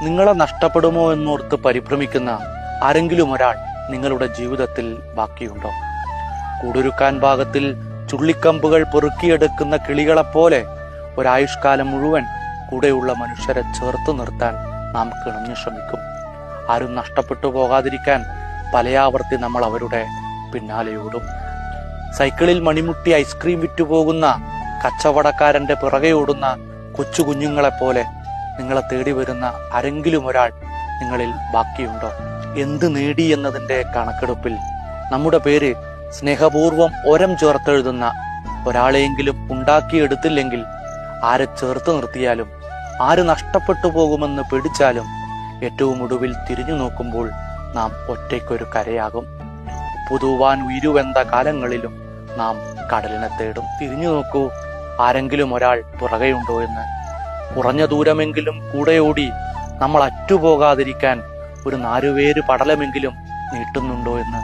നിങ്ങളെ നഷ്ടപ്പെടുമോ എന്നോർത്ത് പരിഭ്രമിക്കുന്ന ആരെങ്കിലും ഒരാൾ നിങ്ങളുടെ ജീവിതത്തിൽ ബാക്കിയുണ്ടോ? കൂടൊരുക്കാൻ ഭാഗത്തിൽ ചുള്ളിക്കമ്പുകൾ പെറുക്കിയെടുക്കുന്ന കിളികളെപ്പോലെ ഒരായുഷ്കാലം മുഴുവൻ കൂടെയുള്ള മനുഷ്യരെ ചേർത്ത് നിർത്താൻ നാം കിണഞ്ഞു ശ്രമിക്കും. ആരും നഷ്ടപ്പെട്ടു പോകാതിരിക്കാൻ പലയാവർത്തി നമ്മൾ അവരുടെ പിന്നാലെയോടും. സൈക്കിളിൽ മണിമുട്ടി ഐസ്ക്രീം വിറ്റുപോകുന്ന കച്ചവടക്കാരന്റെ പിറകെ ഓടുന്ന കൊച്ചു കുഞ്ഞുങ്ങളെപ്പോലെ നിങ്ങളെ തേടി വരുന്ന ആരെങ്കിലും ഒരാൾ നിങ്ങളിൽ ബാക്കിയുണ്ടോ? എന്ത് നേടി എന്നതിന്റെ കണക്കെടുപ്പിൽ നമ്മുടെ പേര് സ്നേഹപൂർവം ഒരം ചേർത്തെഴുതുന്ന ഒരാളെയെങ്കിലും ഉണ്ടാക്കിയെടുത്തില്ലെങ്കിൽ, ആരെ ചേർത്ത് നിർത്തിയാലും ആര് നഷ്ടപ്പെട്ടു പോകുമെന്ന് പേടിച്ചാലും ഏറ്റവും ഒടുവിൽ തിരിഞ്ഞു നോക്കുമ്പോൾ നാം ഒറ്റയ്ക്കൊരു കരയാകും. പുതുവാൻ ഉയരുവെന്ത കാലങ്ങളിലും നാം കടലിനെ തേടും. തിരിഞ്ഞു നോക്കൂ, ആരെങ്കിലും ഒരാൾ പുറകെയുണ്ടോ എന്ന്. കുറഞ്ഞ ദൂരമെങ്കിലും കൂടെയോടി നമ്മൾ അറ്റുപോകാതിരിക്കാൻ ഒരു നാരുവേര് പടലമെങ്കിലും നീട്ടുന്നുണ്ടോ എന്ന്.